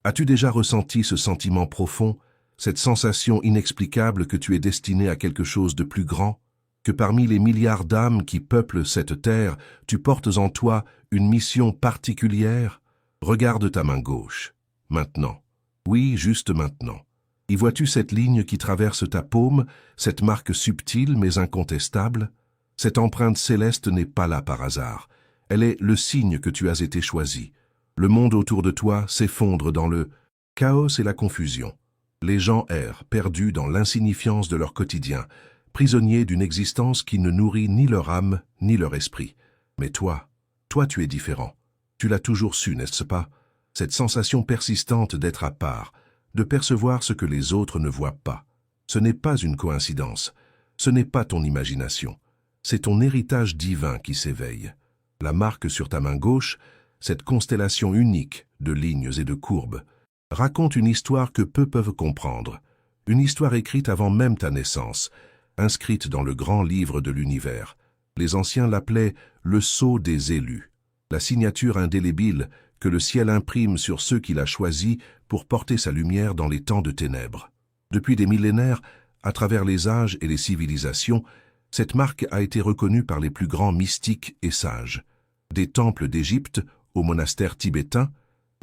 As-tu déjà ressenti ce sentiment profond, cette sensation inexplicable que tu es destiné à quelque chose de plus grand, que parmi les milliards d'âmes qui peuplent cette terre, tu portes en toi une mission particulière? Regarde ta main gauche. Maintenant. Oui, juste maintenant. Y vois-tu cette ligne qui traverse ta paume, cette marque subtile mais incontestable? Cette empreinte céleste n'est pas là par hasard. Elle est le signe que tu as été choisi. Le monde autour de toi s'effondre dans le chaos et la confusion. Les gens errent, perdus dans l'insignifiance de leur quotidien, prisonniers d'une existence qui ne nourrit ni leur âme ni leur esprit. Mais toi tu es différent. Tu l'as toujours su, n'est-ce pas? Cette sensation persistante d'être à part, de percevoir ce que les autres ne voient pas. Ce n'est pas une coïncidence, ce n'est pas ton imagination. C'est ton héritage divin qui s'éveille. La marque sur ta main gauche, cette constellation unique de lignes et de courbes, raconte une histoire que peu peuvent comprendre, une histoire écrite avant même ta naissance, inscrite dans le grand livre de l'univers. Les anciens l'appelaient le sceau des élus, la signature indélébile que le ciel imprime sur ceux qu'il a choisis pour porter sa lumière dans les temps de ténèbres. Depuis des millénaires, à travers les âges et les civilisations, cette marque a été reconnue par les plus grands mystiques et sages. Des temples d'Égypte aux monastères tibétains,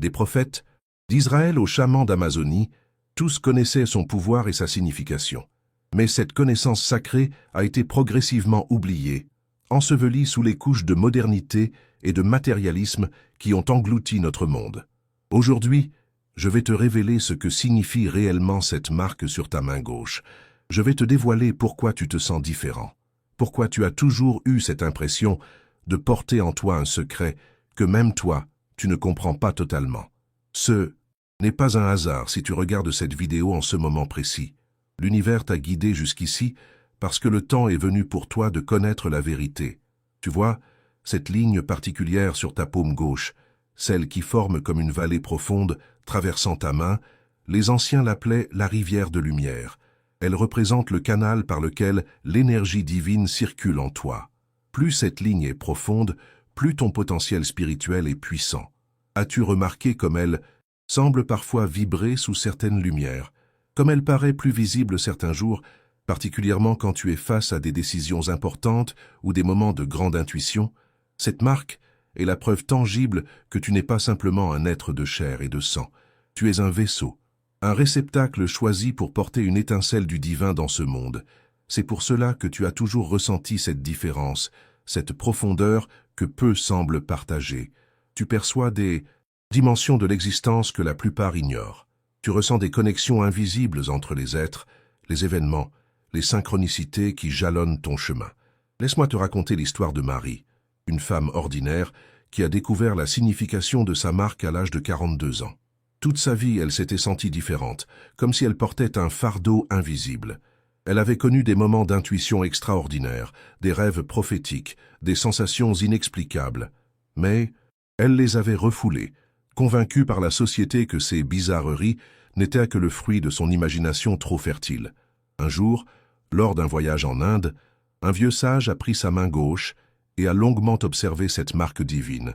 des prophètes d'Israël aux chamans d'Amazonie, tous connaissaient son pouvoir et sa signification. Mais cette connaissance sacrée a été progressivement oubliée, ensevelie sous les couches de modernité et de matérialisme qui ont englouti notre monde. Aujourd'hui, je vais te révéler ce que signifie réellement cette marque sur ta main gauche. Je vais te dévoiler pourquoi tu te sens différent, pourquoi tu as toujours eu cette impression de porter en toi un secret que même toi, tu ne comprends pas totalement. Ce n'est pas un hasard si tu regardes cette vidéo en ce moment précis. L'univers t'a guidé jusqu'ici parce que le temps est venu pour toi de connaître la vérité. Tu vois, cette ligne particulière sur ta paume gauche, celle qui forme comme une vallée profonde traversant ta main, les anciens l'appelaient la rivière de lumière. Elle représente le canal par lequel l'énergie divine circule en toi. Plus cette ligne est profonde, plus ton potentiel spirituel est puissant. As-tu remarqué comme elle semble parfois vibrer sous certaines lumières, comme elle paraît plus visible certains jours, particulièrement quand tu es face à des décisions importantes ou des moments de grande intuition? Cette marque est la preuve tangible que tu n'es pas simplement un être de chair et de sang. Tu es un vaisseau, un réceptacle choisi pour porter une étincelle du divin dans ce monde. C'est pour cela que tu as toujours ressenti cette différence, cette profondeur que peu semblent partager. Tu perçois des dimensions de l'existence que la plupart ignorent. Tu ressens des connexions invisibles entre les êtres, les événements, les synchronicités qui jalonnent ton chemin. Laisse-moi te raconter l'histoire de Marie, une femme ordinaire qui a découvert la signification de sa marque à l'âge de 42 ans. Toute sa vie, elle s'était sentie différente, comme si elle portait un fardeau invisible. Elle avait connu des moments d'intuition extraordinaires, des rêves prophétiques, des sensations inexplicables. Mais elle les avait refoulés, convaincue par la société que ces bizarreries n'étaient que le fruit de son imagination trop fertile. Un jour, lors d'un voyage en Inde, un vieux sage a pris sa main gauche et a longuement observé cette marque divine.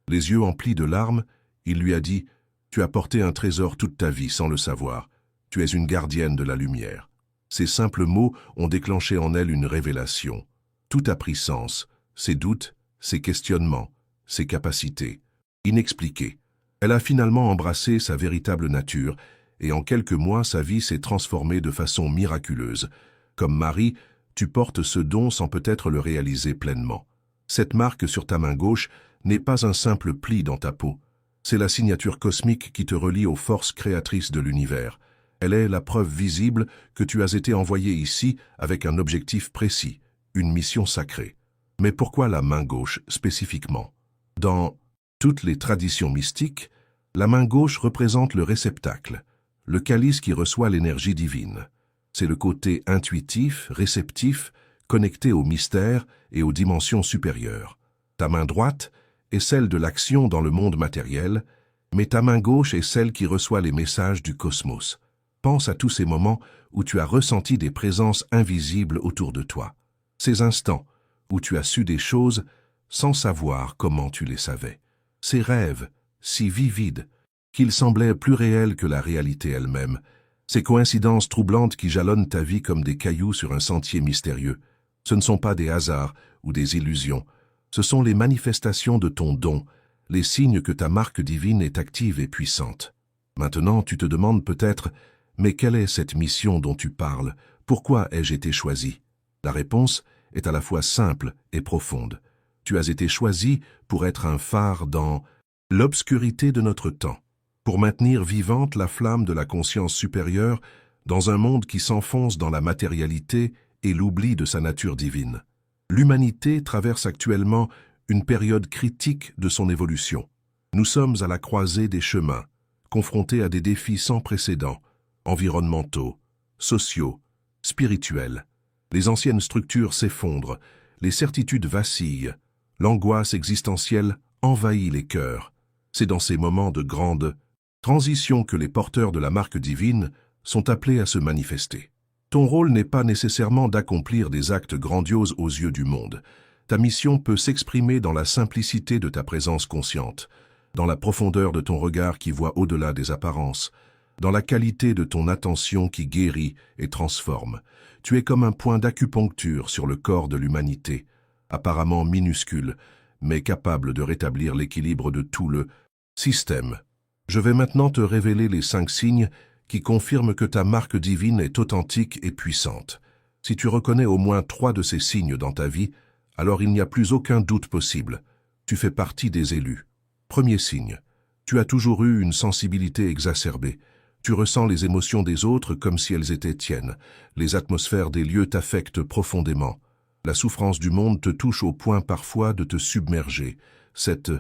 Les yeux emplis de larmes, il lui a dit « Tu as porté un trésor toute ta vie sans le savoir. Tu es une gardienne de la lumière. » Ces simples mots ont déclenché en elle une révélation. Tout a pris sens, ses doutes, ses questionnements, ses capacités, inexpliquées. Elle a finalement embrassé sa véritable nature et en quelques mois, sa vie s'est transformée de façon miraculeuse. Comme Marie, tu portes ce don sans peut-être le réaliser pleinement. Cette marque sur ta main gauche n'est pas un simple pli dans ta peau. C'est la signature cosmique qui te relie aux forces créatrices de l'univers. Elle est la preuve visible que tu as été envoyé ici avec un objectif précis, une mission sacrée. Mais pourquoi la main gauche spécifiquement? Dans toutes les traditions mystiques, la main gauche représente le réceptacle, le calice qui reçoit l'énergie divine. C'est le côté intuitif, réceptif, connecté au mystère et aux dimensions supérieures. Ta main droite est celle de l'action dans le monde matériel, mais ta main gauche est celle qui reçoit les messages du cosmos. Pense à tous ces moments où tu as ressenti des présences invisibles autour de toi. Ces instants où tu as su des choses sans savoir comment tu les savais. Ces rêves, si vivides, qu'il semblait plus réel que la réalité elle-même. Ces coïncidences troublantes qui jalonnent ta vie comme des cailloux sur un sentier mystérieux, ce ne sont pas des hasards ou des illusions, ce sont les manifestations de ton don, les signes que ta marque divine est active et puissante. Maintenant, tu te demandes peut-être, mais quelle est cette mission dont tu parles? Pourquoi ai-je été choisi? La réponse est à la fois simple et profonde. Tu as été choisi pour être un phare dans l'obscurité de notre temps, pour maintenir vivante la flamme de la conscience supérieure dans un monde qui s'enfonce dans la matérialité et l'oubli de sa nature divine. L'humanité traverse actuellement une période critique de son évolution. Nous sommes à la croisée des chemins, confrontés à des défis sans précédent, environnementaux, sociaux, spirituels. Les anciennes structures s'effondrent, les certitudes vacillent, l'angoisse existentielle envahit les cœurs. C'est dans ces moments de grande transition que les porteurs de la marque divine sont appelés à se manifester. Ton rôle n'est pas nécessairement d'accomplir des actes grandioses aux yeux du monde. Ta mission peut s'exprimer dans la simplicité de ta présence consciente, dans la profondeur de ton regard qui voit au-delà des apparences, dans la qualité de ton attention qui guérit et transforme. Tu es comme un point d'acupuncture sur le corps de l'humanité, apparemment minuscule, mais capable de rétablir l'équilibre de tout le système. Je vais maintenant te révéler les 5 signes qui confirment que ta marque divine est authentique et puissante. Si tu reconnais au moins 3 de ces signes dans ta vie, alors il n'y a plus aucun doute possible. Tu fais partie des élus. Premier signe. Tu as toujours eu une sensibilité exacerbée. Tu ressens les émotions des autres comme si elles étaient tiennes. Les atmosphères des lieux t'affectent profondément. La souffrance du monde te touche au point parfois de te submerger. Cette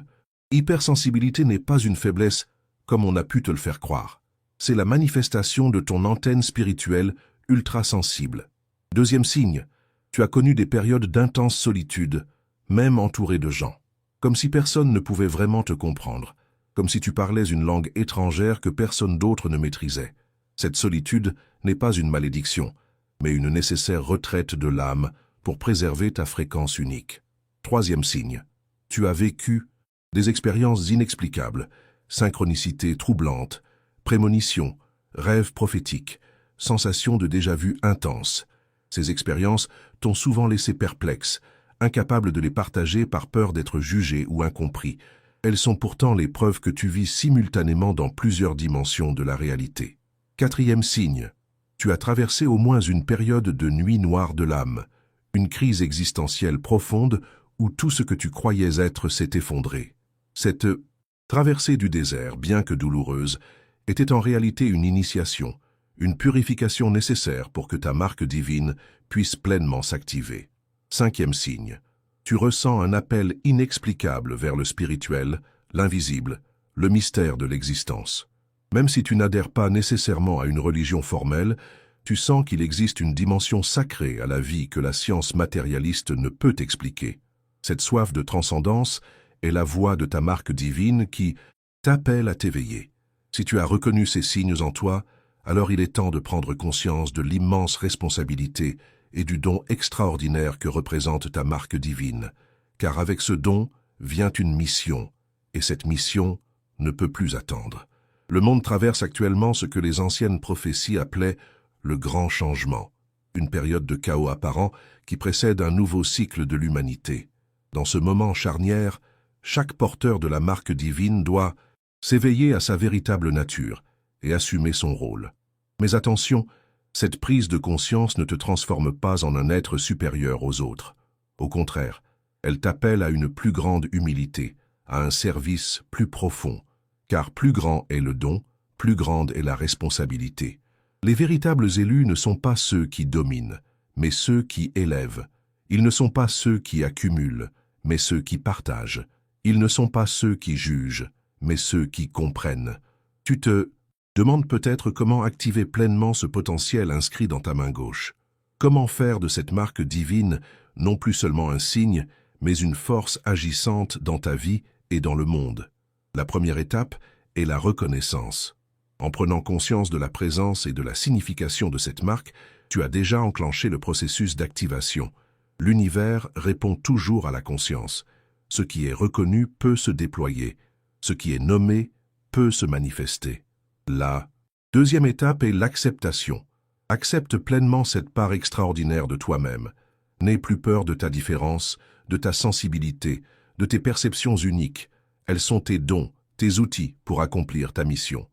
hypersensibilité n'est pas une faiblesse comme on a pu te le faire croire. C'est la manifestation de ton antenne spirituelle ultra-sensible. Deuxième signe, tu as connu des périodes d'intense solitude, même entouré de gens. Comme si personne ne pouvait vraiment te comprendre, comme si tu parlais une langue étrangère que personne d'autre ne maîtrisait. Cette solitude n'est pas une malédiction, mais une nécessaire retraite de l'âme pour préserver ta fréquence unique. Troisième signe, tu as vécu des expériences inexplicables, synchronicité troublante, prémonition, rêves prophétiques, sensations de déjà-vu intenses. Ces expériences t'ont souvent laissé perplexe, incapable de les partager par peur d'être jugé ou incompris. Elles sont pourtant les preuves que tu vis simultanément dans plusieurs dimensions de la réalité. Quatrième signe, tu as traversé au moins une période de nuit noire de l'âme, une crise existentielle profonde où tout ce que tu croyais être s'est effondré. Cette traversée du désert, bien que douloureuse, était en réalité une initiation, une purification nécessaire pour que ta marque divine puisse pleinement s'activer. Cinquième signe, tu ressens un appel inexplicable vers le spirituel, l'invisible, le mystère de l'existence. Même si tu n'adhères pas nécessairement à une religion formelle, tu sens qu'il existe une dimension sacrée à la vie que la science matérialiste ne peut expliquer. Cette soif de transcendance est la voix de ta marque divine qui t'appelle à t'éveiller. Si tu as reconnu ces signes en toi, alors il est temps de prendre conscience de l'immense responsabilité et du don extraordinaire que représente ta marque divine. Car avec ce don vient une mission, et cette mission ne peut plus attendre. Le monde traverse actuellement ce que les anciennes prophéties appelaient le grand changement, une période de chaos apparent qui précède un nouveau cycle de l'humanité. Dans ce moment charnière, chaque porteur de la marque divine doit s'éveiller à sa véritable nature et assumer son rôle. Mais attention, cette prise de conscience ne te transforme pas en un être supérieur aux autres. Au contraire, elle t'appelle à une plus grande humilité, à un service plus profond, car plus grand est le don, plus grande est la responsabilité. Les véritables élus ne sont pas ceux qui dominent, mais ceux qui élèvent. Ils ne sont pas ceux qui accumulent, mais ceux qui partagent. Ils ne sont pas ceux qui jugent, mais ceux qui comprennent. Tu te demandes peut-être comment activer pleinement ce potentiel inscrit dans ta main gauche. Comment faire de cette marque divine non plus seulement un signe, mais une force agissante dans ta vie et dans le monde. La première étape est la reconnaissance. En prenant conscience de la présence et de la signification de cette marque, tu as déjà enclenché le processus d'activation. L'univers répond toujours à la conscience. Ce qui est reconnu peut se déployer. Ce qui est nommé peut se manifester. La deuxième étape est l'acceptation. Accepte pleinement cette part extraordinaire de toi-même. N'aie plus peur de ta différence, de ta sensibilité, de tes perceptions uniques. Elles sont tes dons, tes outils pour accomplir ta mission.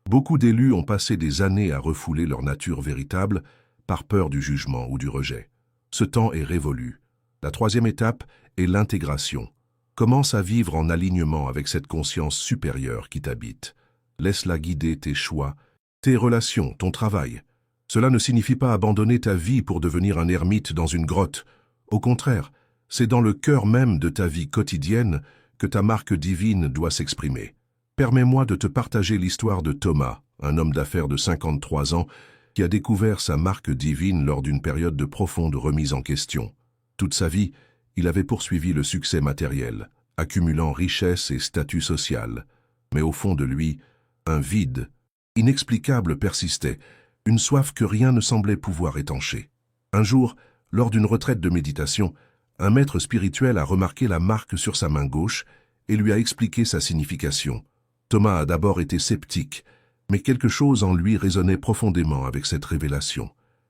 Beaucoup d'élus ont passé des années à refouler leur nature véritable par peur du jugement ou du rejet. Ce temps est révolu. La troisième étape est l'intégration. Commence à vivre en alignement avec cette conscience supérieure qui t'habite. Laisse-la guider tes choix, tes relations, ton travail. Cela ne signifie pas abandonner ta vie pour devenir un ermite dans une grotte. Au contraire, c'est dans le cœur même de ta vie quotidienne que ta marque divine doit s'exprimer. Permets-moi de te partager l'histoire de Thomas, un homme d'affaires de 53 ans, qui a découvert sa marque divine lors d'une période de profonde remise en question. Toute sa vie, il avait poursuivi le succès matériel, accumulant richesse et statut social. Mais au fond de lui, un vide inexplicable persistait, une soif que rien ne semblait pouvoir étancher. Un jour, lors d'une retraite de méditation, un maître spirituel a remarqué la marque sur sa main gauche et lui a expliqué sa signification. Thomas a d'abord été sceptique, mais quelque chose en lui résonnait profondément avec cette révélation.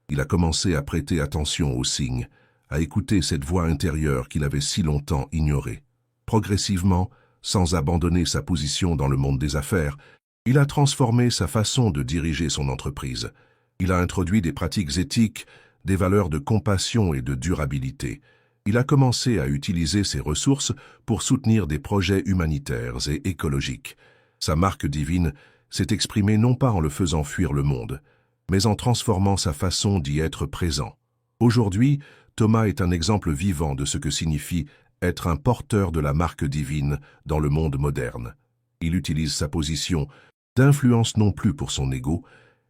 Il a commencé à prêter attention aux signes, à écouter cette voix intérieure qu'il avait si longtemps ignorée. Progressivement, sans abandonner sa position dans le monde des affaires, il a transformé sa façon de diriger son entreprise. Il a introduit des pratiques éthiques, des valeurs de compassion et de durabilité. Il a commencé à utiliser ses ressources pour soutenir des projets humanitaires et écologiques. Sa marque divine s'est exprimée non pas en le faisant fuir le monde, mais en transformant sa façon d'y être présent. Aujourd'hui, Thomas est un exemple vivant de ce que signifie être un porteur de la marque divine dans le monde moderne. Il utilise sa position d'influence non plus pour son ego,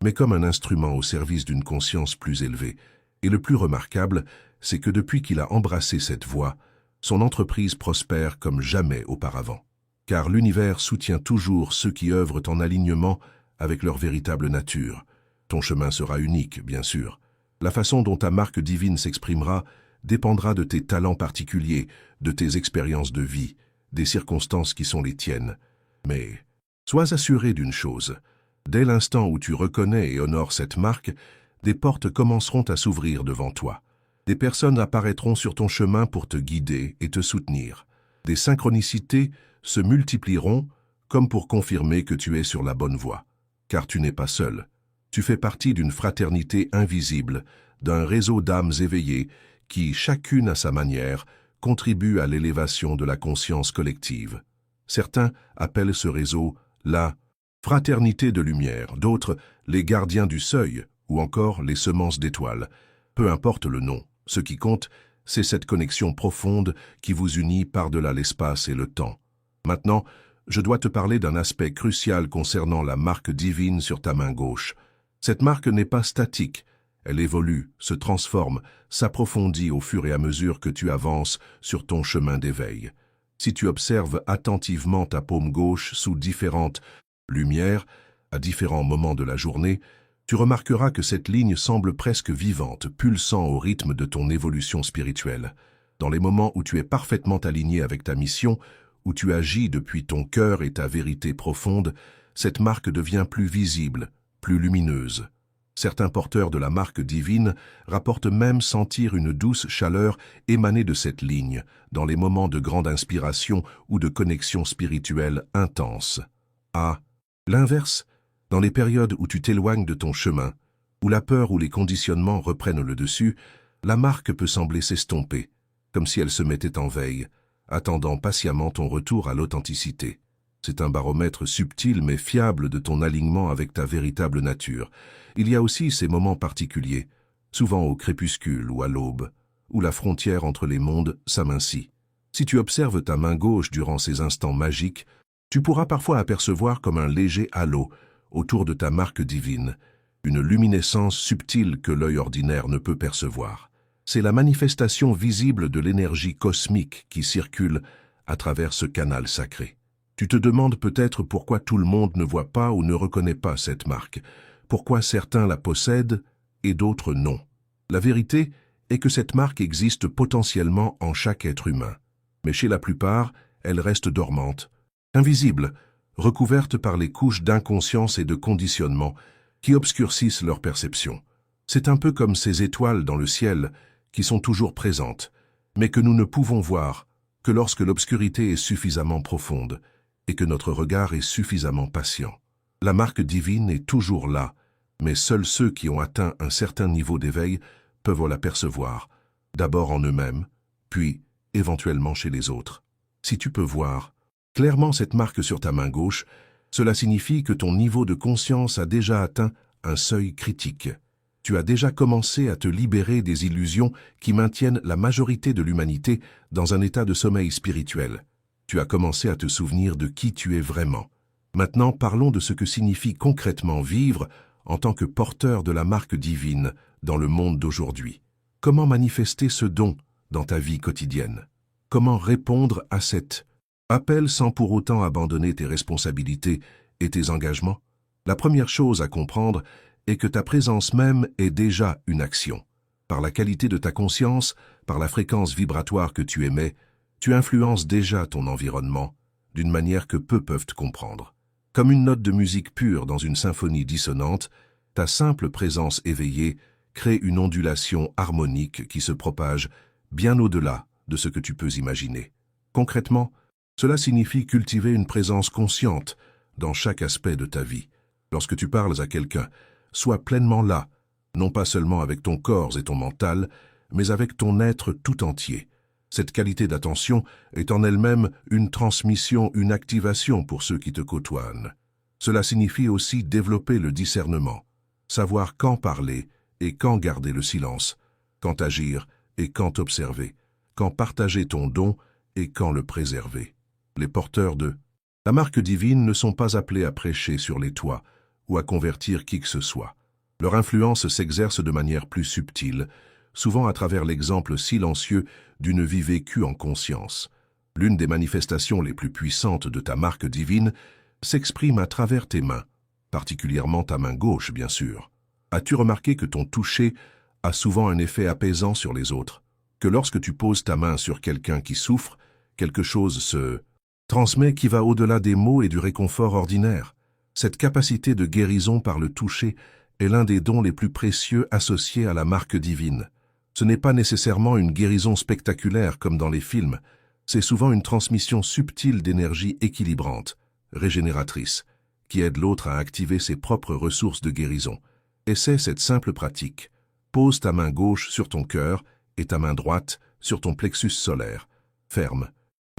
mais comme un instrument au service d'une conscience plus élevée. Et le plus remarquable, c'est que depuis qu'il a embrassé cette voie, son entreprise prospère comme jamais auparavant. Car l'univers soutient toujours ceux qui œuvrent en alignement avec leur véritable nature. Ton chemin sera unique, bien sûr. La façon dont ta marque divine s'exprimera dépendra de tes talents particuliers, de tes expériences de vie, des circonstances qui sont les tiennes. Mais sois assuré d'une chose, dès l'instant où tu reconnais et honores cette marque, des portes commenceront à s'ouvrir devant toi. Des personnes apparaîtront sur ton chemin pour te guider et te soutenir. Des synchronicités se multiplieront comme pour confirmer que tu es sur la bonne voie. Car tu n'es pas seul. Tu fais partie d'une fraternité invisible, d'un réseau d'âmes éveillées qui, chacune à sa manière, contribue à l'élévation de la conscience collective. Certains appellent ce réseau la fraternité de lumière, d'autres les gardiens du seuil ou encore les semences d'étoiles. Peu importe le nom, ce qui compte, c'est cette connexion profonde qui vous unit par-delà l'espace et le temps. Maintenant, je dois te parler d'un aspect crucial concernant la marque divine sur ta main gauche. Cette marque n'est pas statique, elle évolue, se transforme, s'approfondit au fur et à mesure que tu avances sur ton chemin d'éveil. Si tu observes attentivement ta paume gauche sous différentes lumières, à différents moments de la journée, tu remarqueras que cette ligne semble presque vivante, pulsant au rythme de ton évolution spirituelle. Dans les moments où tu es parfaitement aligné avec ta mission, où tu agis depuis ton cœur et ta vérité profonde, cette marque devient plus visible, plus lumineuse. Certains porteurs de la marque divine rapportent même sentir une douce chaleur émaner de cette ligne, dans les moments de grande inspiration ou de connexion spirituelle intense. À l'inverse, dans les périodes où tu t'éloignes de ton chemin, où la peur ou les conditionnements reprennent le dessus, la marque peut sembler s'estomper, comme si elle se mettait en veille, attendant patiemment ton retour à l'authenticité. C'est un baromètre subtil mais fiable de ton alignement avec ta véritable nature. Il y a aussi ces moments particuliers, souvent au crépuscule ou à l'aube, où la frontière entre les mondes s'amincit. Si tu observes ta main gauche durant ces instants magiques, tu pourras parfois apercevoir comme un léger halo autour de ta marque divine, une luminescence subtile que l'œil ordinaire ne peut percevoir. C'est la manifestation visible de l'énergie cosmique qui circule à travers ce canal sacré. Tu te demandes peut-être pourquoi tout le monde ne voit pas ou ne reconnaît pas cette marque, pourquoi certains la possèdent et d'autres non. La vérité est que cette marque existe potentiellement en chaque être humain, mais chez la plupart, elle reste dormante, invisible, recouvertes par les couches d'inconscience et de conditionnement qui obscurcissent leur perception. C'est un peu comme ces étoiles dans le ciel qui sont toujours présentes, mais que nous ne pouvons voir que lorsque l'obscurité est suffisamment profonde et que notre regard est suffisamment patient. La marque divine est toujours là, mais seuls ceux qui ont atteint un certain niveau d'éveil peuvent l'apercevoir, d'abord en eux-mêmes, puis éventuellement chez les autres. Si tu peux voir clairement cette marque sur ta main gauche, cela signifie que ton niveau de conscience a déjà atteint un seuil critique. Tu as déjà commencé à te libérer des illusions qui maintiennent la majorité de l'humanité dans un état de sommeil spirituel. Tu as commencé à te souvenir de qui tu es vraiment. Maintenant, parlons de ce que signifie concrètement vivre en tant que porteur de la marque divine dans le monde d'aujourd'hui. Comment manifester ce don dans ta vie quotidienne? Comment répondre à cet appel sans pour autant abandonner tes responsabilités et tes engagements? La première chose à comprendre est que ta présence même est déjà une action. Par la qualité de ta conscience, par la fréquence vibratoire que tu émets, tu influences déjà ton environnement d'une manière que peu peuvent te comprendre. Comme une note de musique pure dans une symphonie dissonante, ta simple présence éveillée crée une ondulation harmonique qui se propage bien au-delà de ce que tu peux imaginer. Concrètement, cela signifie cultiver une présence consciente dans chaque aspect de ta vie. Lorsque tu parles à quelqu'un, sois pleinement là, non pas seulement avec ton corps et ton mental, mais avec ton être tout entier. Cette qualité d'attention est en elle-même une transmission, une activation pour ceux qui te côtoient. Cela signifie aussi développer le discernement, savoir quand parler et quand garder le silence, quand agir et quand observer, quand partager ton don et quand le préserver. Les porteurs de la marque divine ne sont pas appelés à prêcher sur les toits ou à convertir qui que ce soit. Leur influence s'exerce de manière plus subtile, souvent à travers l'exemple silencieux d'une vie vécue en conscience. L'une des manifestations les plus puissantes de ta marque divine s'exprime à travers tes mains, particulièrement ta main gauche, bien sûr. As-tu remarqué que ton toucher a souvent un effet apaisant sur les autres, que lorsque tu poses ta main sur quelqu'un qui souffre, quelque chose se transmet qui va au-delà des mots et du réconfort ordinaire? Cette capacité de guérison par le toucher est l'un des dons les plus précieux associés à la marque divine. Ce n'est pas nécessairement une guérison spectaculaire comme dans les films, c'est souvent une transmission subtile d'énergie équilibrante, régénératrice, qui aide l'autre à activer ses propres ressources de guérison. Essaie cette simple pratique. Pose ta main gauche sur ton cœur et ta main droite sur ton plexus solaire. Ferme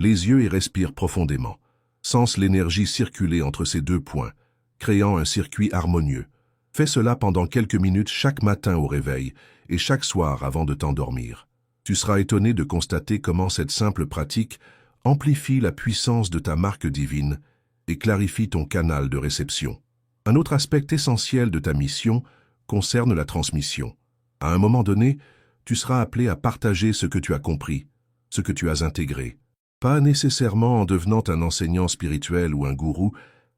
les yeux et respire profondément. Sens l'énergie circuler entre ces deux points, créant un circuit harmonieux. Fais cela pendant quelques minutes chaque matin au réveil et chaque soir avant de t'endormir. Tu seras étonné de constater comment cette simple pratique amplifie la puissance de ta marque divine et clarifie ton canal de réception. Un autre aspect essentiel de ta mission concerne la transmission. À un moment donné, tu seras appelé à partager ce que tu as compris, ce que tu as intégré. Pas nécessairement en devenant un enseignant spirituel ou un gourou,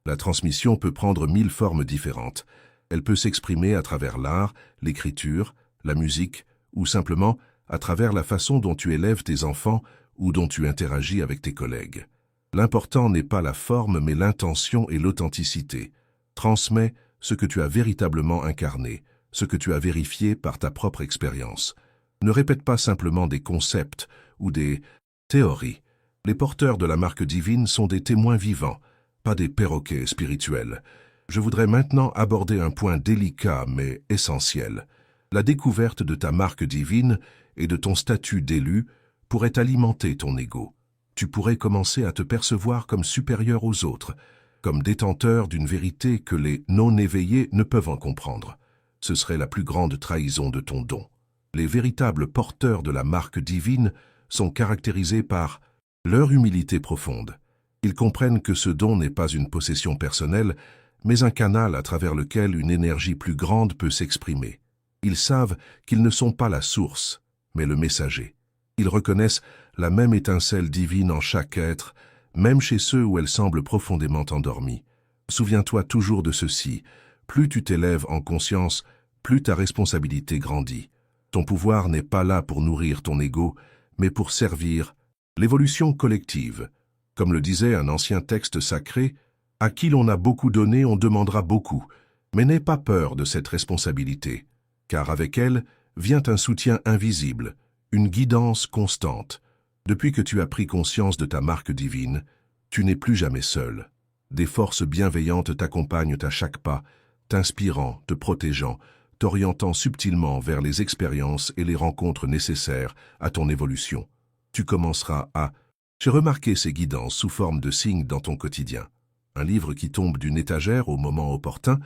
la transmission peut prendre 1000 formes différentes. Elle peut s'exprimer à travers l'art, l'écriture, la musique, ou simplement à travers la façon dont tu élèves tes enfants ou dont tu interagis avec tes collègues. L'important n'est pas la forme, mais l'intention et l'authenticité. Transmets ce que tu as véritablement incarné, ce que tu as vérifié par ta propre expérience. Ne répète pas simplement des concepts ou des théories. Les porteurs de la marque divine sont des témoins vivants, pas des perroquets spirituels. Je voudrais maintenant aborder un point délicat mais essentiel. La découverte de ta marque divine et de ton statut d'élu pourrait alimenter ton ego. Tu pourrais commencer à te percevoir comme supérieur aux autres, comme détenteur d'une vérité que les non-éveillés ne peuvent en comprendre. Ce serait la plus grande trahison de ton don. Les véritables porteurs de la marque divine sont caractérisés par leur humilité profonde. Ils comprennent que ce don n'est pas une possession personnelle, mais un canal à travers lequel une énergie plus grande peut s'exprimer. Ils savent qu'ils ne sont pas la source, mais le messager. Ils reconnaissent la même étincelle divine en chaque être, même chez ceux où elle semble profondément endormie. Souviens-toi toujours de ceci, plus tu t'élèves en conscience, plus ta responsabilité grandit. Ton pouvoir n'est pas là pour nourrir ton ego, mais pour servir l'évolution collective. Comme le disait un ancien texte sacré, À qui l'on a beaucoup donné, on demandera beaucoup, mais n'aie pas peur de cette responsabilité, car avec elle vient un soutien invisible, une guidance constante. Depuis que tu as pris conscience de ta marque divine, tu n'es plus jamais seul. Des forces bienveillantes t'accompagnent à chaque pas, t'inspirant, te protégeant, t'orientant subtilement vers les expériences et les rencontres nécessaires à ton évolution. Tu commenceras à... J'ai remarqué ces guidances sous forme de signes dans ton quotidien. Un livre qui tombe d'une étagère au moment opportun,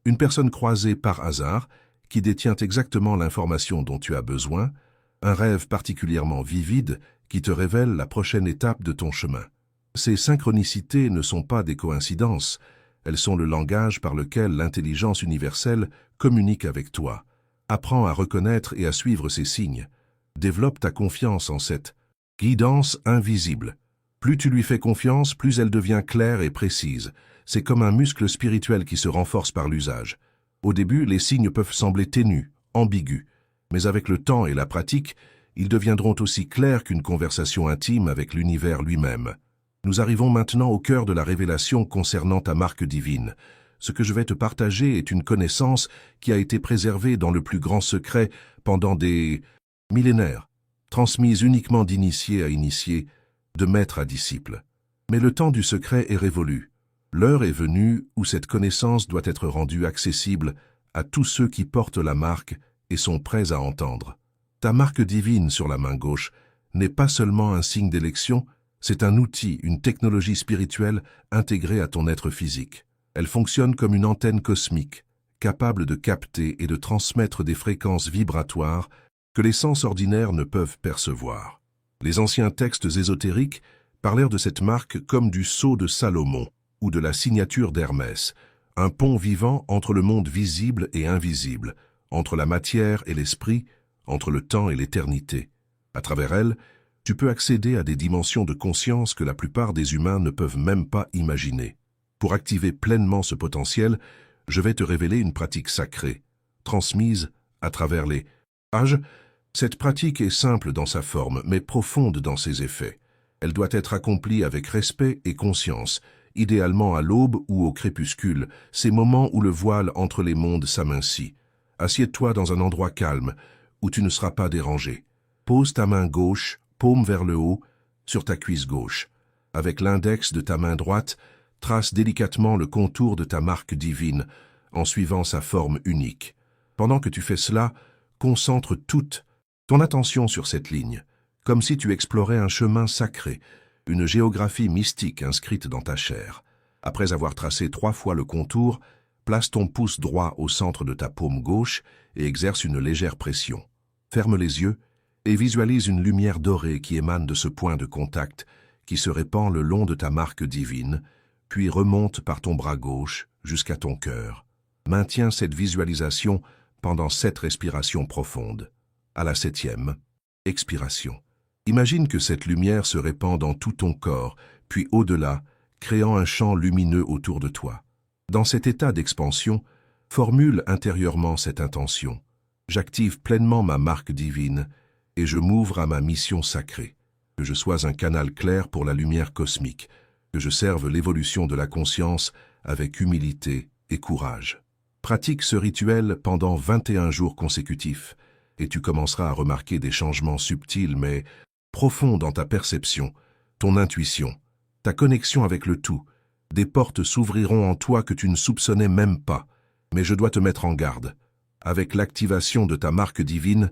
une personne croisée par hasard qui détient exactement l'information dont tu as besoin, un rêve particulièrement vivide qui te révèle la prochaine étape de ton chemin. Ces synchronicités ne sont pas des coïncidences, elles sont le langage par lequel l'intelligence universelle communique avec toi. Apprends à reconnaître et à suivre ces signes. Développe ta confiance en cette guidance invisible. Plus tu lui fais confiance, plus elle devient claire et précise. C'est comme un muscle spirituel qui se renforce par l'usage. Au début, les signes peuvent sembler ténus, ambigus, mais avec le temps et la pratique, ils deviendront aussi clairs qu'une conversation intime avec l'univers lui-même. Nous arrivons maintenant au cœur de la révélation concernant ta marque divine. Ce que je vais te partager est une connaissance qui a été préservée dans le plus grand secret pendant des millénaires, transmise uniquement d'initié à initié, de maître à disciple. Mais le temps du secret est révolu. L'heure est venue où cette connaissance doit être rendue accessible à tous ceux qui portent la marque et sont prêts à entendre. Ta marque divine sur la main gauche n'est pas seulement un signe d'élection, c'est un outil, une technologie spirituelle intégrée à ton être physique. Elle fonctionne comme une antenne cosmique, capable de capter et de transmettre des fréquences vibratoires que les sens ordinaires ne peuvent percevoir. Les anciens textes ésotériques parlèrent de cette marque comme du sceau de Salomon ou de la signature d'Hermès, un pont vivant entre le monde visible et invisible, entre la matière et l'esprit, entre le temps et l'éternité. À travers elle, tu peux accéder à des dimensions de conscience que la plupart des humains ne peuvent même pas imaginer. Pour activer pleinement ce potentiel, je vais te révéler une pratique sacrée, transmise à travers les âges. Cette pratique est simple dans sa forme, mais profonde dans ses effets. Elle doit être accomplie avec respect et conscience, idéalement à l'aube ou au crépuscule, ces moments où le voile entre les mondes s'amincit. Assieds-toi dans un endroit calme, où tu ne seras pas dérangé. Pose ta main gauche, paume vers le haut, sur ta cuisse gauche. Avec l'index de ta main droite, trace délicatement le contour de ta marque divine, en suivant sa forme unique. Pendant que tu fais cela, concentre toute ton attention sur cette ligne, comme si tu explorais un chemin sacré, une géographie mystique inscrite dans ta chair. Après avoir tracé 3 fois le contour, place ton pouce droit au centre de ta paume gauche et exerce une légère pression. Ferme les yeux et visualise une lumière dorée qui émane de ce point de contact, qui se répand le long de ta marque divine, puis remonte par ton bras gauche jusqu'à ton cœur. Maintiens cette visualisation pendant 7 respirations profondes. À la 7e, expiration. Imagine que cette lumière se répand dans tout ton corps, puis au-delà, créant un champ lumineux autour de toi. Dans cet état d'expansion, formule intérieurement cette intention. J'active pleinement ma marque divine et je m'ouvre à ma mission sacrée. Que je sois un canal clair pour la lumière cosmique, que je serve l'évolution de la conscience avec humilité et courage. Pratique ce rituel pendant 21 jours consécutifs et tu commenceras à remarquer des changements subtils mais profonds dans ta perception, ton intuition, ta connexion avec le tout. Des portes s'ouvriront en toi que tu ne soupçonnais même pas. Mais je dois te mettre en garde. Avec l'activation de ta marque divine,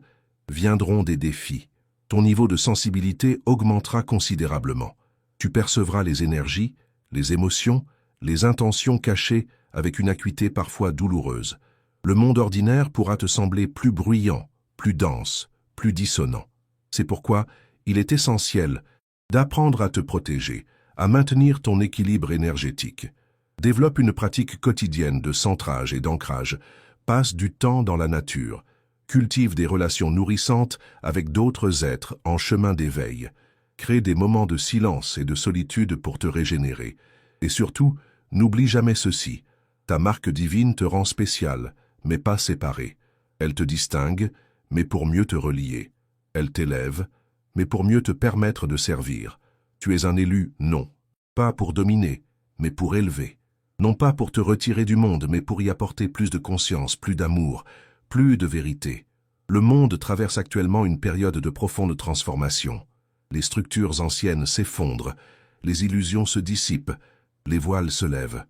viendront des défis. Ton niveau de sensibilité augmentera considérablement. Tu percevras les énergies, les émotions, les intentions cachées avec une acuité parfois douloureuse. Le monde ordinaire pourra te sembler plus bruyant, plus dense, plus dissonant. C'est pourquoi il est essentiel d'apprendre à te protéger, à maintenir ton équilibre énergétique. Développe une pratique quotidienne de centrage et d'ancrage. Passe du temps dans la nature. Cultive des relations nourrissantes avec d'autres êtres en chemin d'éveil. Crée des moments de silence et de solitude pour te régénérer. Et surtout, n'oublie jamais ceci. Ta marque divine te rend spécial, mais pas séparé. Elle te distingue, mais pour mieux te relier. Elle t'élève, mais pour mieux te permettre de servir. Tu es un élu, non, pas pour dominer, mais pour élever. Non pas pour te retirer du monde, mais pour y apporter plus de conscience, plus d'amour, plus de vérité. Le monde traverse actuellement une période de profonde transformation. Les structures anciennes s'effondrent, les illusions se dissipent, les voiles se lèvent.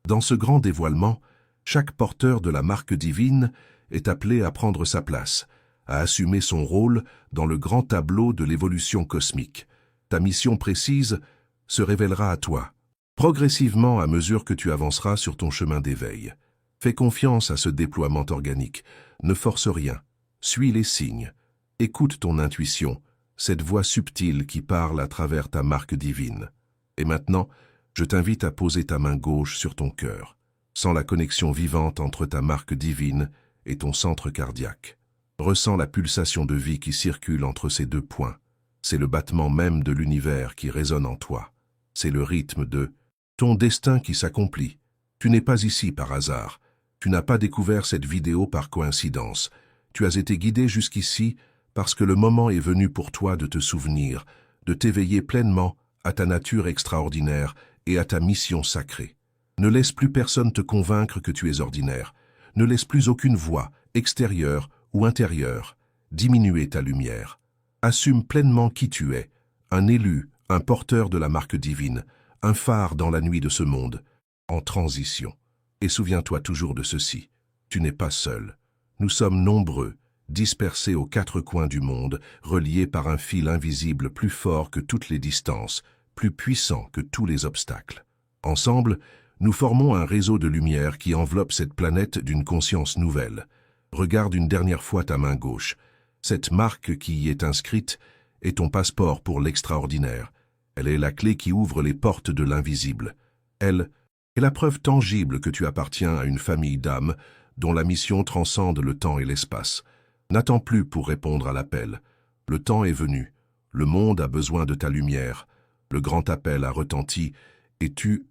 Dans ce grand dévoilement, chaque porteur de la marque divine est appelé à prendre sa place, à assumer son rôle dans le grand tableau de l'évolution cosmique. Ta mission précise se révélera à toi, progressivement à mesure que tu avanceras sur ton chemin d'éveil. Fais confiance à ce déploiement organique, ne force rien, suis les signes, écoute ton intuition, cette voix subtile qui parle à travers ta marque divine. Et maintenant, je t'invite à poser ta main gauche sur ton cœur, sens la connexion vivante entre ta marque divine et ton centre cardiaque. Ressens la pulsation de vie qui circule entre ces deux points. C'est le battement même de l'univers qui résonne en toi. C'est le rythme de ton destin qui s'accomplit. Tu n'es pas ici par hasard. Tu n'as pas découvert cette vidéo par coïncidence. Tu as été guidé jusqu'ici parce que le moment est venu pour toi de te souvenir, de t'éveiller pleinement à ta nature extraordinaire et à ta mission sacrée. Ne laisse plus personne te convaincre que tu es ordinaire. Ne laisse plus aucune voix, extérieure ou intérieure, diminuer ta lumière. Assume pleinement qui tu es, un élu, un porteur de la marque divine, un phare dans la nuit de ce monde, en transition. Et souviens-toi toujours de ceci, tu n'es pas seul. Nous sommes nombreux, dispersés aux quatre coins du monde, reliés par un fil invisible plus fort que toutes les distances, plus puissant que tous les obstacles. Ensemble, nous formons un réseau de lumière qui enveloppe cette planète d'une conscience nouvelle. Regarde une dernière fois ta main gauche. Cette marque qui y est inscrite est ton passeport pour l'extraordinaire. Elle est la clé qui ouvre les portes de l'invisible. Elle est la preuve tangible que tu appartiens à une famille d'âmes dont la mission transcende le temps et l'espace. N'attends plus pour répondre à l'appel. Le temps est venu. Le monde a besoin de ta lumière. Le grand appel a retenti et tu